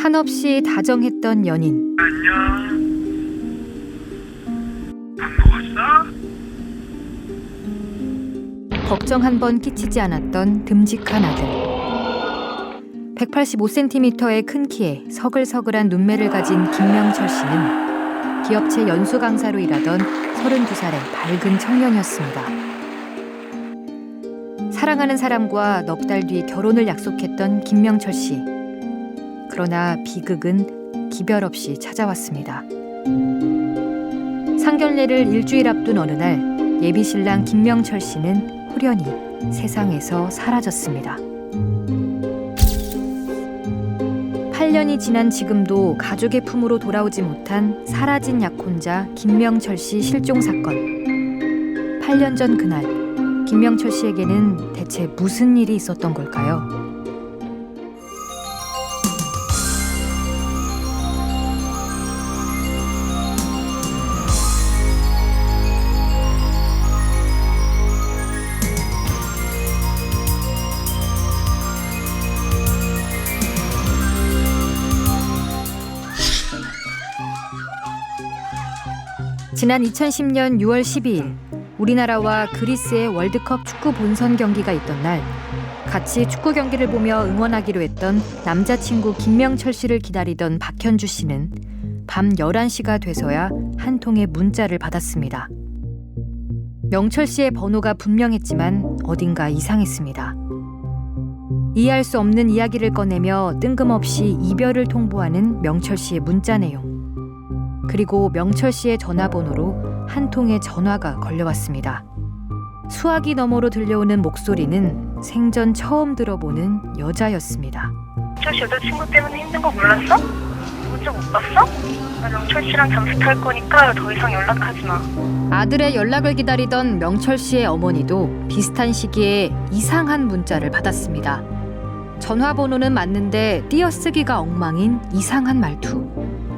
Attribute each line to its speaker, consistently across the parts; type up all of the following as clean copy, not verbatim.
Speaker 1: 한없이 다정했던 연인.
Speaker 2: 안녕. 밥 먹었어?
Speaker 1: 걱정 한 번 끼치지 않았던 듬직한 아들. 185cm의 큰 키에 서글서글한 눈매를 가진 김명철 씨는 기업체 연수 강사로 일하던 32살의 밝은 청년이었습니다. 사랑하는 사람과 넉 달 뒤 결혼을 약속했던 김명철 씨. 그러나 비극은 기별 없이 찾아왔습니다. 상견례를 일주일 앞둔 어느 날 예비신랑 김명철 씨는 홀연히 세상에서 사라졌습니다. 8년이 지난 지금도 가족의 품으로 돌아오지 못한 사라진 약혼자 김명철 씨 실종 사건. 8년 전 그날 김명철 씨에게는 대체 무슨 일이 있었던 걸까요? 지난 2010년 6월 12일 우리나라와 그리스의 월드컵 축구 본선 경기가 있던 날 같이 축구 경기를 보며 응원하기로 했던 남자친구 김명철 씨를 기다리던 박현주 씨는 밤 11시가 돼서야 한 통의 문자를 받았습니다. 명철 씨의 번호가 분명했지만 어딘가 이상했습니다. 이해할 수 없는 이야기를 꺼내며 뜬금없이 이별을 통보하는 명철 씨의 문자 내용. 그리고 명철 씨의 전화번호로 한 통의 전화가 걸려왔습니다. 수화기 너머로 들려오는 목소리는 생전 처음 들어보는 여자였습니다.
Speaker 3: 명철 씨 여자친구 때문에 힘든 거 몰랐어? 문자 못 봤어? 나 명철 씨랑 잠수 탈 거니까 더 이상 연락하지 마.
Speaker 1: 아들의 연락을 기다리던 명철 씨의 어머니도 비슷한 시기에 이상한 문자를 받았습니다. 전화번호는 맞는데 띄어쓰기가 엉망인 이상한 말투.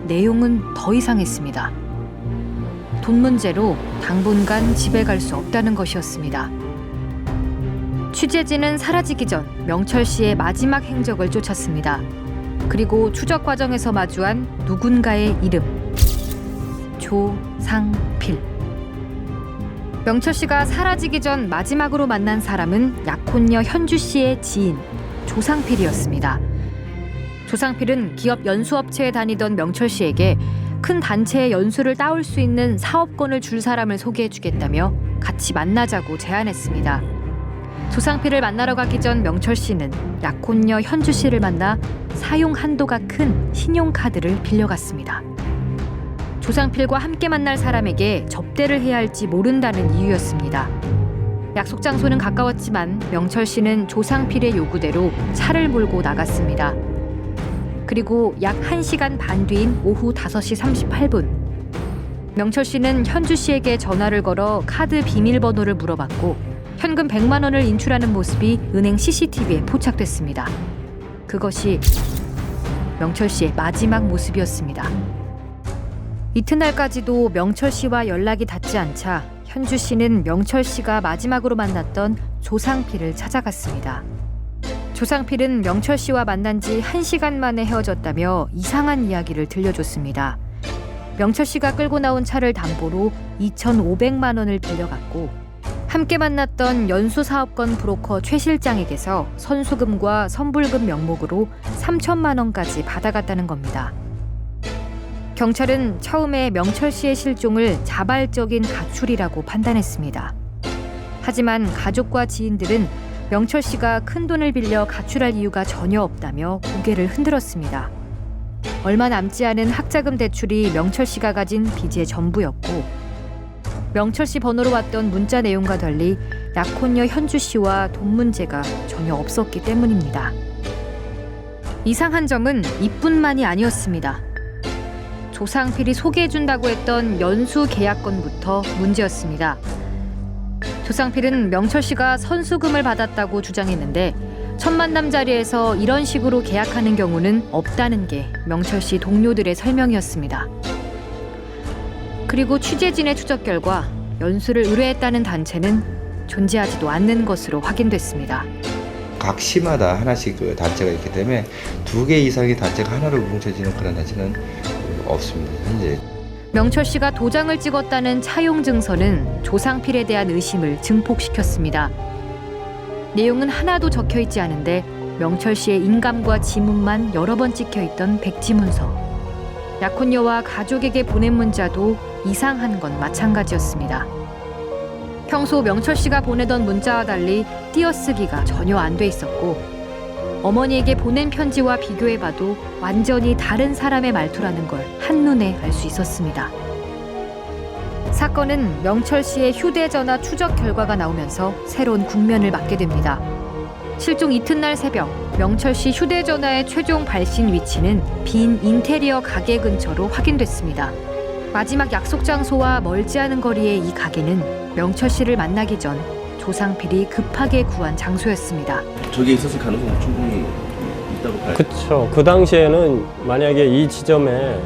Speaker 1: 내용은 더 이상했습니다. 돈 문제로 당분간 집에 갈 수 없다는 것이었습니다. 취재진은 사라지기 전 명철 씨의 마지막 행적을 쫓았습니다. 그리고 추적 과정에서 마주한 누군가의 이름. 조상필. 명철 씨가 사라지기 전 마지막으로 만난 사람은 약혼녀 현주 씨의 지인 조상필이었습니다. 조상필은 기업 연수업체에 다니던 명철 씨에게 큰 단체의 연수를 따올 수 있는 사업권을 줄 사람을 소개해주겠다며 같이 만나자고 제안했습니다. 조상필을 만나러 가기 전 명철 씨는 약혼녀 현주 씨를 만나 사용 한도가 큰 신용카드를 빌려갔습니다. 조상필과 함께 만날 사람에게 접대를 해야 할지 모른다는 이유였습니다. 약속 장소는 가까웠지만 명철 씨는 조상필의 요구대로 차를 몰고 나갔습니다. 그리고 약 1시간 반 뒤인 오후 5시 38분. 명철 씨는 현주 씨에게 전화를 걸어 카드 비밀번호를 물어봤고 현금 100만 원을 인출하는 모습이 은행 CCTV에 포착됐습니다. 그것이 명철 씨의 마지막 모습이었습니다. 이튿날까지도 명철 씨와 연락이 닿지 않자 현주 씨는 명철 씨가 마지막으로 만났던 조상필을 찾아갔습니다. 조상필은 명철 씨와 만난 지 1시간 만에 헤어졌다며 이상한 이야기를 들려줬습니다. 명철 씨가 끌고 나온 차를 담보로 2,500만 원을 빌려갔고 함께 만났던 연수사업권 브로커 최 실장에게서 선수금과 선불금 명목으로 3천만 원까지 받아갔다는 겁니다. 경찰은 처음에 명철 씨의 실종을 자발적인 가출이라고 판단했습니다. 하지만 가족과 지인들은 명철 씨가 큰 돈을 빌려 가출할 이유가 전혀 없다며 고개를 흔들었습니다. 얼마 남지 않은 학자금 대출이 명철 씨가 가진 빚의 전부였고 명철 씨 번호로 왔던 문자 내용과 달리 약혼녀 현주 씨와 돈 문제가 전혀 없었기 때문입니다. 이상한 점은 이뿐만이 아니었습니다. 조상필이 소개해준다고 했던 연수 계약건부터 문제였습니다. 조상필은 명철 씨가 선수금을 받았다고 주장했는데 첫 만남 자리에서 이런 식으로 계약하는 경우는 없다는 게 명철 씨 동료들의 설명이었습니다. 그리고 취재진의 추적 결과 연수를 의뢰했다는 단체는 존재하지도 않는 것으로 확인됐습니다.
Speaker 4: 각 시마다 하나씩 그 단체가 있기 때문에 2개 이상의 단체가 하나로 뭉쳐지는 그런 단체는 없습니다. 현재.
Speaker 1: 명철 씨가 도장을 찍었다는 차용 증서는 조상필에 대한 의심을 증폭시켰습니다. 내용은 하나도 적혀 있지 않은데 명철 씨의 인감과 지문만 여러 번 찍혀 있던 백지문서. 약혼녀와 가족에게 보낸 문자도 이상한 건 마찬가지였습니다. 평소 명철 씨가 보내던 문자와 달리 띄어쓰기가 전혀 안 돼 있었고 어머니에게 보낸 편지와 비교해봐도 완전히 다른 사람의 말투라는 걸 한눈에 알 수 있었습니다. 사건은 명철 씨의 휴대전화 추적 결과가 나오면서 새로운 국면을 맞게 됩니다. 실종 이튿날 새벽, 명철 씨 휴대전화의 최종 발신 위치는 빈 인테리어 가게 근처로 확인됐습니다. 마지막 약속 장소와 멀지 않은 거리의 이 가게는 명철 씨를 만나기 전 조상필이 급하게 구한 장소였습니다.
Speaker 5: 저기에 있었을 가능성은 충분히 있다고 봐요.
Speaker 6: 그렇죠. 그 당시에는 만약에 이 지점에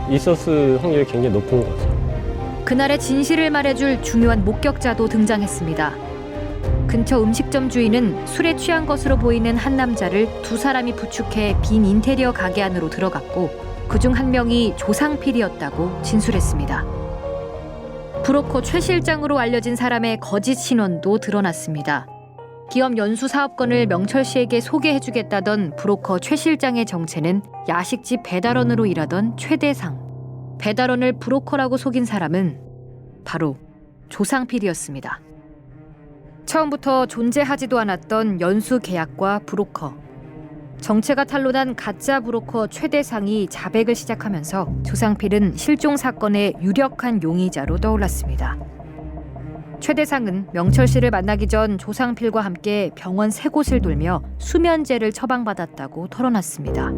Speaker 6: 있었을 확률이 굉장히 높은 거죠.
Speaker 1: 그날의 진실을 말해줄 중요한 목격자도 등장했습니다. 근처 음식점 주인은 술에 취한 것으로 보이는 한 남자를 두 사람이 부축해 빈 인테리어 가게 안으로 들어갔고 그중 한 명이 조상필이었다고 진술했습니다. 브로커 최 실장으로 알려진 사람의 거짓 신원도 드러났습니다. 기업 연수 사업권을 명철 씨에게 소개해주겠다던 브로커 최 실장의 정체는 야식집 배달원으로 일하던 최대상. 배달원을 브로커라고 속인 사람은 바로 조상필이었습니다. 처음부터 존재하지도 않았던 연수 계약과 브로커. 정체가 탄로난 가짜 브로커 최대상이 자백을 시작하면서 조상필은 실종 사건의 유력한 용의자로 떠올랐습니다. 최대상은 명철 씨를 만나기 전 조상필과 함께 병원 3곳을 돌며 수면제를 처방받았다고 털어놨습니다.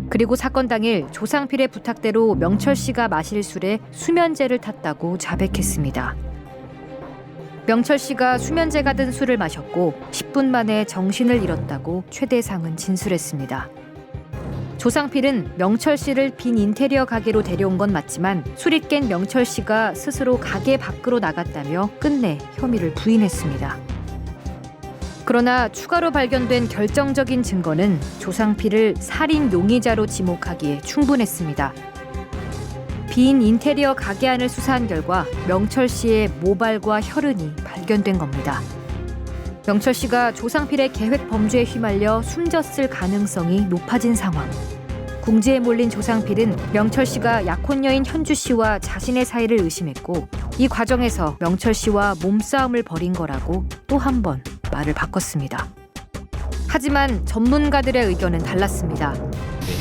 Speaker 1: 그리고 사건 당일 조상필의 부탁대로 명철 씨가 마실 술에 수면제를 탔다고 자백했습니다. 명철 씨가 수면제가 든 술을 마셨고 10분 만에 정신을 잃었다고 최대상은 진술했습니다. 조상필은 명철 씨를 빈 인테리어 가게로 데려온 건 맞지만 술이 깬 명철 씨가 스스로 가게 밖으로 나갔다며 끝내 혐의를 부인했습니다. 그러나 추가로 발견된 결정적인 증거는 조상필을 살인 용의자로 지목하기에 충분했습니다. 빈 인테리어 가게 안을 수사한 결과 명철 씨의 모발과 혈흔이 발견된 겁니다. 명철 씨가 조상필의 계획 범죄에 휘말려 숨졌을 가능성이 높아진 상황. 궁지에 몰린 조상필은 명철 씨가 약혼녀인 현주 씨와 자신의 사이를 의심했고 이 과정에서 명철 씨와 몸싸움을 벌인 거라고 또 한 번 말을 바꿨습니다. 하지만 전문가들의 의견은 달랐습니다.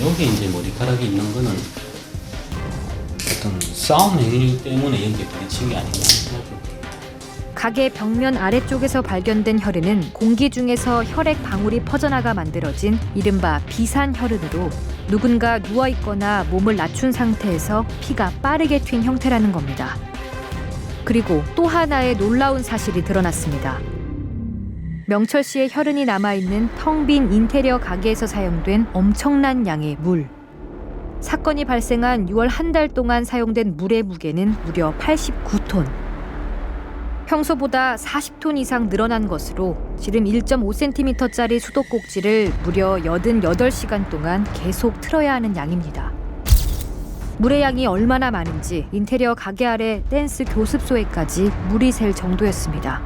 Speaker 7: 여기 이제 머리카락이 있는 거는 어떤 싸움 행위 때문에 여기에 부딪힌 게 아닌가 생각합니다.
Speaker 1: 가게 벽면 아래쪽에서 발견된 혈흔은 공기 중에서 혈액 방울이 퍼져나가 만들어진 이른바 비산 혈흔으로 누군가 누워있거나 몸을 낮춘 상태에서 피가 빠르게 튄 형태라는 겁니다. 그리고 또 하나의 놀라운 사실이 드러났습니다. 명철 씨의 혈흔이 남아있는 텅 빈 인테리어 가게에서 사용된 엄청난 양의 물. 사건이 발생한 6월 한 달 동안 사용된 물의 무게는 무려 89톤. 평소보다 40톤 이상 늘어난 것으로 지름 1.5cm짜리 수도꼭지를 무려 88시간 동안 계속 틀어야 하는 양입니다. 물의 양이 얼마나 많은지 인테리어 가게 아래 댄스 교습소에까지 물이 셀 정도였습니다.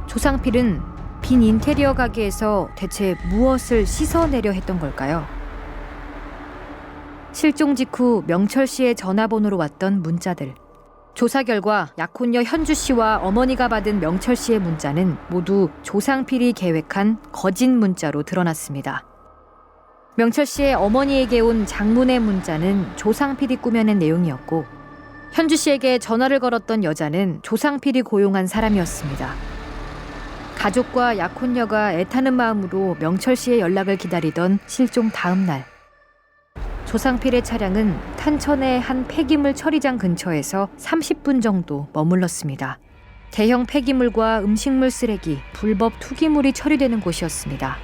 Speaker 1: 조상필은 빈 인테리어 가게에서 대체 무엇을 씻어내려 했던 걸까요? 실종 직후 명철 씨의 전화번호로 왔던 문자들. 조사 결과 약혼녀 현주 씨와 어머니가 받은 명철 씨의 문자는 모두 조상필이 계획한 거짓 문자로 드러났습니다. 명철 씨의 어머니에게 온 장문의 문자는 조상필이 꾸며낸 내용이었고 현주 씨에게 전화를 걸었던 여자는 조상필이 고용한 사람이었습니다. 가족과 약혼녀가 애타는 마음으로 명철 씨의 연락을 기다리던 실종 다음 날 조상필의 차량은 탄천의 한 폐기물 처리장 근처에서 30분 정도 머물렀습니다. 대형 폐기물과 음식물 쓰레기, 불법 투기물이 처리되는 곳이었습니다.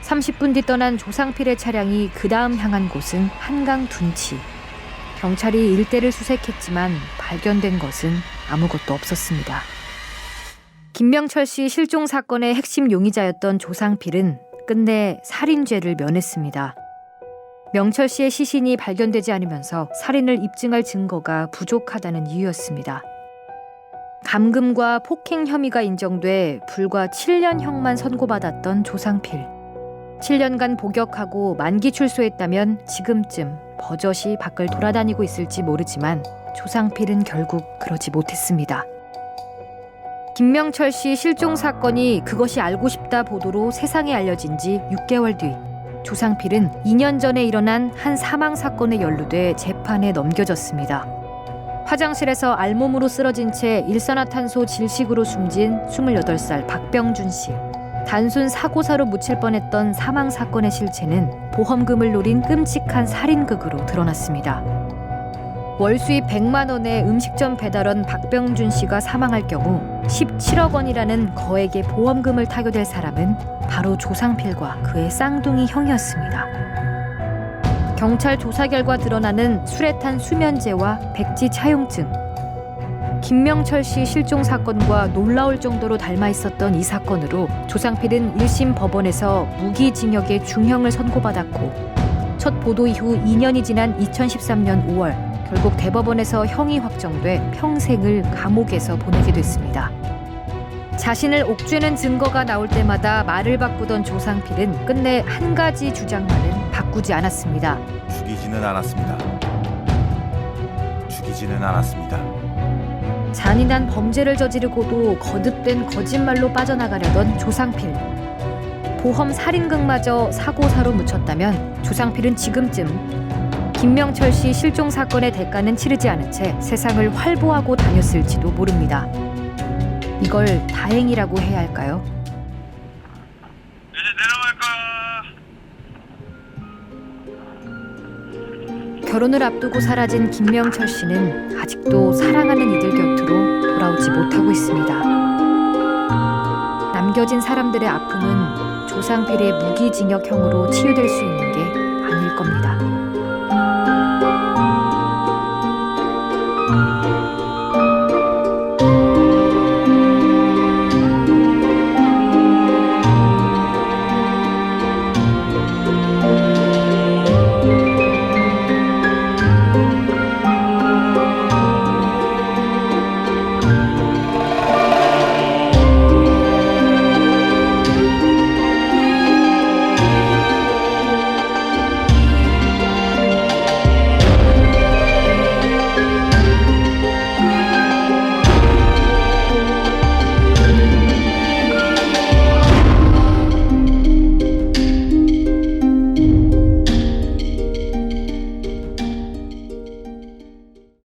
Speaker 1: 30분 뒤 떠난 조상필의 차량이 그 다음 향한 곳은 한강 둔치. 경찰이 일대를 수색했지만 발견된 것은 아무것도 없었습니다. 김명철 씨 실종 사건의 핵심 용의자였던 조상필은 끝내 살인죄를 면했습니다. 명철 씨의 시신이 발견되지 않으면서 살인을 입증할 증거가 부족하다는 이유였습니다. 감금과 폭행 혐의가 인정돼 불과 7년형만 선고받았던 조상필. 7년간 복역하고 만기 출소했다면 지금쯤 버젓이 밖을 돌아다니고 있을지 모르지만 조상필은 결국 그러지 못했습니다. 김명철 씨 실종 사건이 그것이 알고 싶다 보도로 세상에 알려진 지 6개월 뒤 조상필은 2년 전에 일어난 한 사망 사건에 연루돼 재판에 넘겨졌습니다. 화장실에서 알몸으로 쓰러진 채 일산화탄소 질식으로 숨진 28살 박병준 씨. 단순 사고사로 묻힐 뻔했던 사망 사건의 실체는 보험금을 노린 끔찍한 살인극으로 드러났습니다. 월 수입 100만 원의 음식점 배달원 박병준 씨가 사망할 경우 17억 원이라는 거액의 보험금을 타결될 사람은 바로 조상필과 그의 쌍둥이 형이었습니다. 경찰 조사 결과 드러나는 수레탄 수면제와 백지 차용증. 김명철 씨 실종 사건과 놀라울 정도로 닮아 있었던 이 사건으로 조상필은 1심 법원에서 무기징역의 중형을 선고받았고 첫 보도 이후 2년이 지난 2013년 5월 결국 대법원에서 형이 확정돼 평생을 감옥에서 보내게 됐습니다. 자신을 옥죄는 증거가 나올 때마다 말을 바꾸던 조상필은 끝내 한 가지 주장만은 바꾸지 않았습니다.
Speaker 8: 죽이지는 않았습니다. 죽이지는 않았습니다.
Speaker 1: 잔인한 범죄를 저지르고도 거듭된 거짓말로 빠져나가려던 조상필. 보험 살인극마저 사고사로 묻혔다면 조상필은 지금쯤 김명철 씨 실종 사건의 대가는 치르지 않은 채 세상을 활보하고 다녔을지도 모릅니다. 이걸 다행이라고 해야 할까요?
Speaker 2: 이제 내려갈 거야.
Speaker 1: 결혼을 앞두고 사라진 김명철 씨는 아직도 사랑하는 이들 곁으로 돌아오지 못하고 있습니다. 남겨진 사람들의 아픔은 조상필의 무기징역형으로 치유될 수 있는 게 아닐 겁니다.